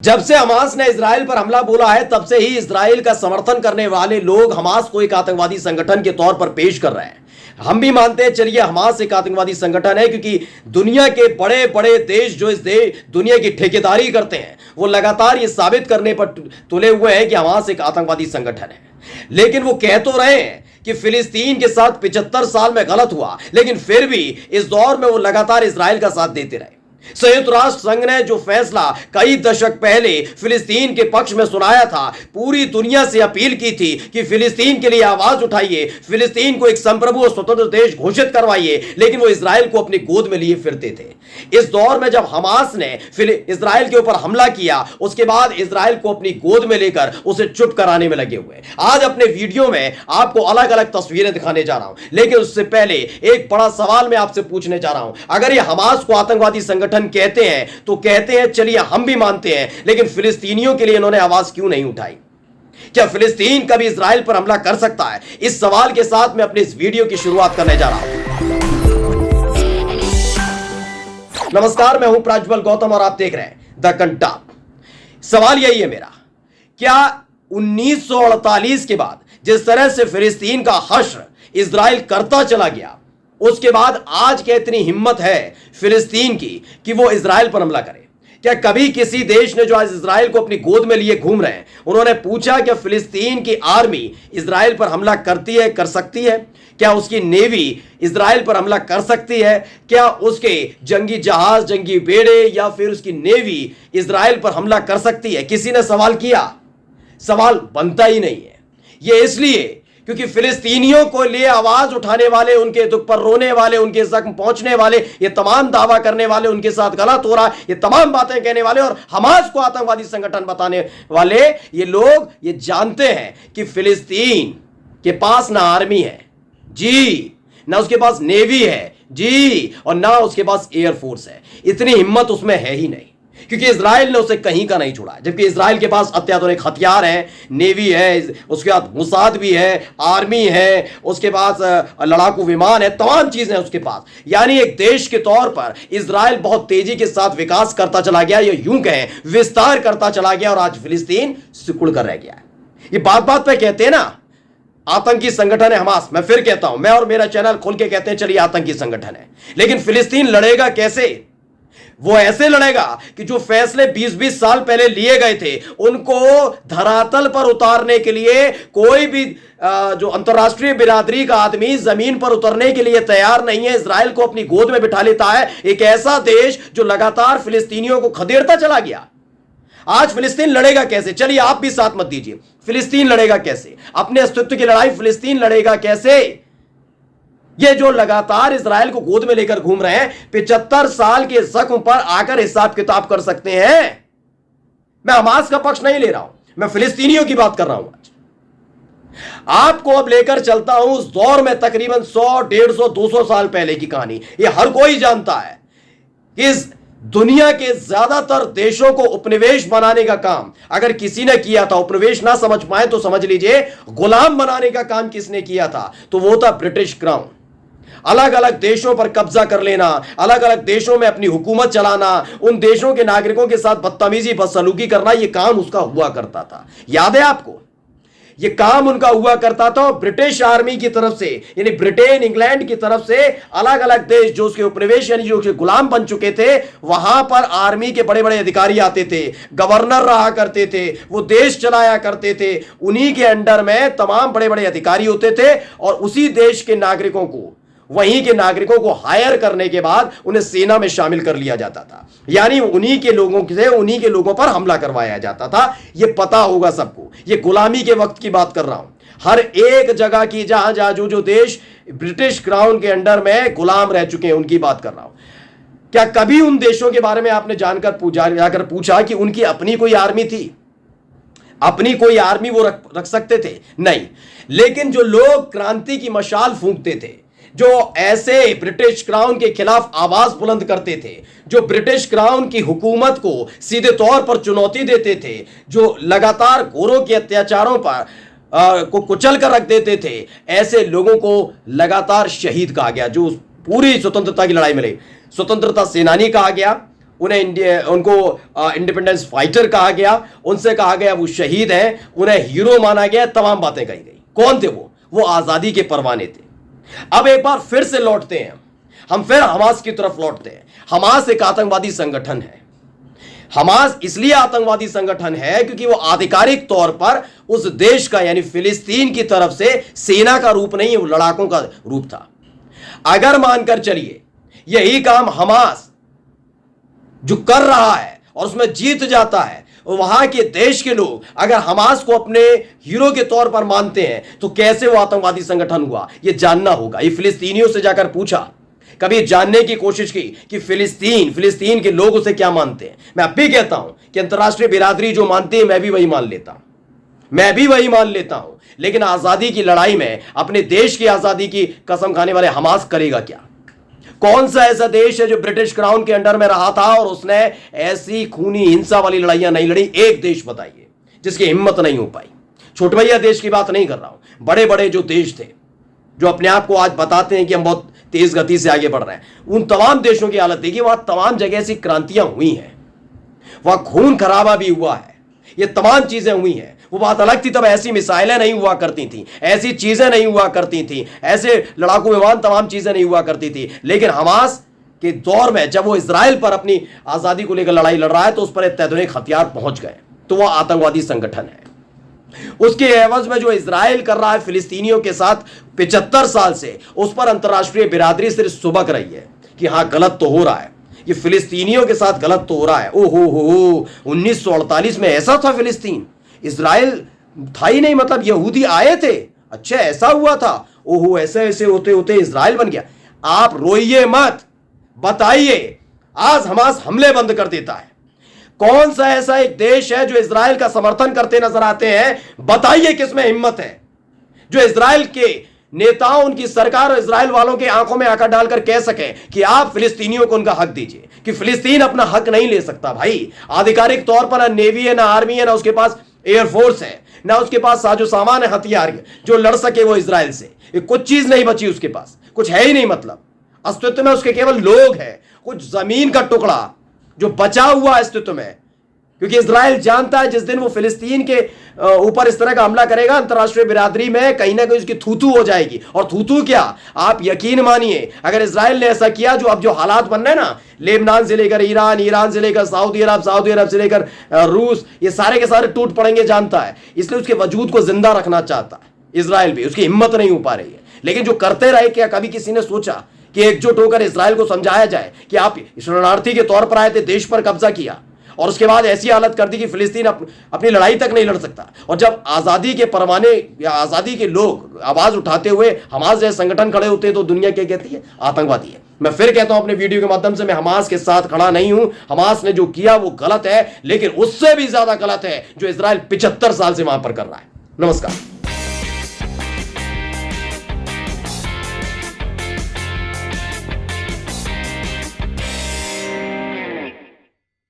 जब से हमास ने इजराइल पर हमला बोला है तब से ही इजराइल का समर्थन करने वाले लोग हमास को एक आतंकवादी संगठन के तौर पर पेश कर रहे हैं। हम भी मानते हैं, चलिए हमास एक आतंकवादी संगठन है, क्योंकि दुनिया के बड़े बड़े देश जो इस दुनिया की ठेकेदारी करते हैं वो लगातार ये साबित करने पर तुले हुए हैं कि हमास एक आतंकवादी संगठन है। लेकिन वो कह तो रहे हैं कि फिलिस्तीन के साथ 75 साल में गलत हुआ, लेकिन फिर भी इस दौर में वो लगातार इजराइल का साथ देते रहे। संयुक्त राष्ट्र संघ ने जो फैसला कई दशक पहले फिलिस्तीन के पक्ष में सुनाया था, पूरी दुनिया से अपील की थी कि फिलिस्तीन के लिए आवाज उठाइए, फिलिस्तीन को एक संप्रभु और स्वतंत्र देश घोषित करवाइए, लेकिन वो इजराइल को अपनी गोद में लिए फिरते थे। इस दौर में जब हमास ने इजराइल के ऊपर हमला किया, उसके बाद इजराइल को अपनी गोद में लेकर उसे चुप कराने में लगे हुए। आज अपने वीडियो में आपको अलग अलग तस्वीरें दिखाने जा रहा हूं, लेकिन उससे पहले एक बड़ा सवाल मैं आपसे पूछने जा रहा हूं। अगर ये हमास को आतंकवादी संगठन कहते हैं तो कहते हैं, चलिए हम भी मानते हैं, लेकिन फिलिस्तीनियों के लिए इन्होंने आवाज क्यों नहीं उठाई? क्या फिलिस्तीन कभी इजराइल पर हमला कर सकता है? इस सवाल के साथ मैं अपनी इस वीडियो की शुरुआत करने जा रहा हूं। नमस्कार, मैं हूं प्रज्वल गौतम और आप देख रहे हैं द कंटाप। सवाल यही है मेरा, क्या 1948 के बाद जिस तरह से फिलिस्तीन का हश्र इजराइल करता चला गया, उसके बाद आज क्या इतनी हिम्मत है फिलिस्तीन की कि वो इजराइल पर हमला करे? क्या कभी किसी देश ने जो आज इजराइल को अपनी गोद में लिए घूम रहे हैं, उन्होंने पूछा क्या फिलिस्तीन की आर्मी इजराइल पर हमला करती है, कर सकती है? क्या उसकी नेवी इजराइल पर हमला कर सकती है? क्या उसके जंगी जहाज, जंगी बेड़े या फिर उसकी नेवी इजराइल पर हमला कर सकती है? किसी ने सवाल किया? सवाल बनता ही नहीं है। यह इसलिए क्योंकि फिलिस्तीनियों को लिए आवाज उठाने वाले, उनके दुख पर रोने वाले, उनके जख्म पहुंचने वाले, ये तमाम दावा करने वाले, उनके साथ गलत हो रहा है ये तमाम बातें कहने वाले और हमास को आतंकवादी संगठन बताने वाले ये लोग ये जानते हैं कि फिलिस्तीन के पास ना आर्मी है जी, ना उसके पास नेवी है जी, और ना उसके पास एयरफोर्स है। इतनी हिम्मत उसमें है ही नहीं, क्योंकि इजराइल ने उसे कहीं का नहीं छोड़ा। जबकि इजराइल के पास अत्याधुनिक हथियार हैं, नेवी है, उसके बाद मुसाद भी है, आर्मी है, उसके पास लड़ाकू विमान है, तमाम चीजें हैं उसके पास। यानी एक देश के तौर पर इजराइल बहुत तेजी के साथ विकास करता चला गया, या यूं कहें विस्तार करता चला गया, और आज फिलिस्तीन सिकुड़ कर रह गया है। ये बात बात पे कहते हैं ना आतंकी संगठन है हमास। मैं फिर कहता हूं, मैं और मेरा चैनल खोल के कहते हैं चलिए आतंकी संगठन है, लेकिन फिलिस्तीन लड़ेगा कैसे? वो ऐसे लड़ेगा कि जो फैसले 20-20 साल पहले लिए गए थे उनको धरातल पर उतारने के लिए कोई भी जो अंतर्राष्ट्रीय बिरादरी का आदमी जमीन पर उतरने के लिए तैयार नहीं है। इजराइल को अपनी गोद में बिठा लेता है एक ऐसा देश जो लगातार फिलिस्तीनियों को खदेड़ता चला गया। आज फिलिस्तीन लड़ेगा कैसे? चलिए आप भी साथ मत दीजिए, फिलिस्तीन लड़ेगा कैसे? अपने अस्तित्व की लड़ाई फिलिस्तीन लड़ेगा कैसे? ये जो लगातार इजराइल को गोद में लेकर घूम रहे हैं, 75 साल के जख्म पर आकर हिसाब किताब कर सकते हैं। मैं हमास का पक्ष नहीं ले रहा हूं, मैं फिलिस्तीनियों की बात कर रहा हूं। आज आपको अब लेकर चलता हूं उस दौर में, तकरीबन 100, 150, 200 साल पहले की कहानी। ये हर कोई जानता है कि इस दुनिया के ज्यादातर देशों को उपनिवेश बनाने का काम अगर किसी ने किया था, उपनिवेश ना समझ पाए तो समझ लीजिए गुलाम बनाने का काम किसने किया था, तो वो था ब्रिटिश क्राउन। अलग अलग देशों पर कब्जा कर लेना, अलग अलग देशों में अपनी हुकूमत चलाना, उन देशों के नागरिकों के साथ बदतमीजी, बदसलूकी करना, यह काम उसका हुआ करता था। याद है आपको? यह काम उनका हुआ करता था। ब्रिटिश आर्मी की तरफ से, यानी ब्रिटेन, इंग्लैंड की तरफ से अलग अलग देश जो उसके उपनिवेश यानी जो गुलाम बन चुके थे, वहां पर आर्मी के बड़े बड़े अधिकारी आते थे, गवर्नर रहा करते थे, वो देश चलाया करते थे। उन्हीं के अंडर में तमाम बड़े बड़े अधिकारी होते थे, और उसी देश के नागरिकों को, वहीं के नागरिकों को हायर करने के बाद उन्हें सेना में शामिल कर लिया जाता था। यानी उन्हीं के लोगों से, उन्हीं के लोगों पर हमला करवाया जाता था। यह पता होगा सबको, यह गुलामी के वक्त की बात कर रहा हूं। हर एक जगह की जहां जहां जो देश ब्रिटिश क्राउन के अंडर में गुलाम रह चुके हैं उनकी बात कर रहा हूं। क्या कभी उन देशों के बारे में आपने जाकर पूछा कि उनकी अपनी कोई आर्मी थी? अपनी कोई आर्मी वो रख सकते थे? नहीं। लेकिन जो लोग क्रांति की मशाल फूंकते थे, जो ऐसे ब्रिटिश क्राउन के खिलाफ आवाज बुलंद करते थे, जो ब्रिटिश क्राउन की हुकूमत को सीधे तौर पर चुनौती देते थे, जो लगातार गोरों के अत्याचारों पर को कुचल कर रख देते थे, ऐसे लोगों को लगातार शहीद कहा गया। जो पूरी स्वतंत्रता की लड़ाई में लगे, स्वतंत्रता सेनानी कहा गया, उनको इंडिपेंडेंस फाइटर कहा गया, उनसे कहा गया वो शहीद हैं, उन्हें हीरो माना गया, तमाम बातें कही गई। कौन थे वो आजादी के परवाने थे। अब एक बार फिर से लौटते हैं, हम फिर हमास की तरफ लौटते हैं। हमास एक आतंकवादी संगठन है। हमास इसलिए आतंकवादी संगठन है क्योंकि वो आधिकारिक तौर पर उस देश का यानी फिलिस्तीन की तरफ से सेना का रूप नहीं है, वो लड़ाकों का रूप था। अगर मानकर चलिए यही काम हमास जो कर रहा है और उसमें जीत जाता है, वहां के देश के लोग अगर हमास को अपने हीरो के तौर पर मानते हैं तो कैसे वो आतंकवादी संगठन हुआ, यह जानना होगा। ये फिलिस्तीनियों से जाकर पूछा, कभी जानने की कोशिश की कि फिलिस्तीन के लोग उसे क्या मानते हैं। मैं अब भी कहता हूं कि अंतर्राष्ट्रीय बिरादरी जो मानती है मैं भी वही मान लेता हूं, लेकिन आजादी की लड़ाई में अपने देश की आजादी की कसम खाने वाले हमास करेगा क्या? कौन सा ऐसा देश है जो ब्रिटिश क्राउन के अंडर में रहा था और उसने ऐसी खूनी हिंसा वाली लड़ाइयां नहीं लड़ी? एक देश बताइए जिसकी हिम्मत नहीं हो पाई। छोटे भैया देश की बात नहीं कर रहा हूं, बड़े बड़े जो देश थे जो अपने आप को आज बताते हैं कि हम बहुत तेज गति से आगे बढ़ रहे हैं, उन तमाम देशों की हालत देखिए। वहां तमाम जगह ऐसी क्रांतियां हुई हैं, वहां खून खराबा भी हुआ है, ये तमाम चीजें हुई हैं। वो बात अलग थी, तब ऐसी मिसाइलें नहीं हुआ करती थी, ऐसी चीजें नहीं हुआ करती थी, ऐसे लड़ाकू विमान तमाम चीजें नहीं हुआ करती थी। लेकिन हमास के दौर में जब वो इजराइल पर अपनी आजादी को लेकर लड़ाई लड़ रहा है तो उस पर अत्याधुनिक हथियार पहुंच गए, तो वह आतंकवादी संगठन है। उसके एवज में जो इजराइल कर रहा है फिलिस्तीनियों के साथ 75 साल से, उस पर अंतर्राष्ट्रीय बिरादरी सिर्फ सुबक रही है कि हां गलत तो हो रहा है, ये फिलिस्तीनियों के साथ गलत तो हो रहा है। ओहो हो, 1948 में ऐसा था फिलिस्तीन, इजराइल था ही नहीं, मतलब यहूदी आए थे, अच्छा ऐसा हुआ था, ओहो ऐसे ऐसे होते होते इजराइल बन गया। आप रोइए मत, बताइए आज हमास हमले बंद कर देता है। कौन सा ऐसा एक देश है जो इजराइल का समर्थन करते नजर आते हैं? बताइए किसमें हिम्मत है जो इजराइल के नेताओं, उनकी सरकार और इजराइल वालों के आंखों में आंखा डालकर कह सके कि आप फिलिस्तीनियों को उनका हक दीजिए, कि फिलिस्तीन अपना हक नहीं ले सकता। भाई आधिकारिक तौर पर ना नेवी है, ना आर्मी है, ना उसके पास एयरफोर्स है, ना उसके पास साजो सामान है, हथियार है जो लड़ सके वो इजराइल से। कुछ चीज नहीं बची उसके पास, कुछ है ही नहीं, मतलब अस्तित्व में उसके केवल लोग हैं, कुछ जमीन का टुकड़ा जो बचा हुआ अस्तित्व में। क्योंकि इजराइल जानता है जिस दिन वो फिलिस्तीन के ऊपर इस तरह का हमला करेगा, अंतर्राष्ट्रीय बिरादरी में कहीं ना कहीं उसकी थूथू हो जाएगी। और थूथू क्या, आप यकीन मानिए अगर इजराइल ने ऐसा किया, जो अब जो हालात बन रहे हैं ना, लेबनान से लेकर ईरान, ईरान से लेकर सऊदी अरब से लेकर रूस, ये सारे के सारे टूट पड़ेंगे जानता है। इसलिए उसके वजूद को जिंदा रखना चाहता है इजराइल भी, उसकी हिम्मत नहीं हो पा रही है। लेकिन जो करते रहे, क्या कभी किसी ने सोचा कि एकजुट होकर इजराइल को समझाया जाए कि आप शरणार्थी के तौर पर आए थे, देश पर कब्जा किया और उसके बाद ऐसी हालत कर दी कि फिलिस्तीन अपनी लड़ाई तक नहीं लड़ सकता। और जब आजादी के परवाने या आजादी के लोग आवाज उठाते हुए हमास जैसे संगठन खड़े होते हैं तो दुनिया क्या कहती है? आतंकवादी है। मैं फिर कहता हूं अपने वीडियो के माध्यम से, मैं हमास के साथ खड़ा नहीं हूं। हमास ने जो किया वो गलत है, लेकिन उससे भी ज्यादा गलत है जो इजराइल 75 साल से वहां पर कर रहा है। नमस्कार।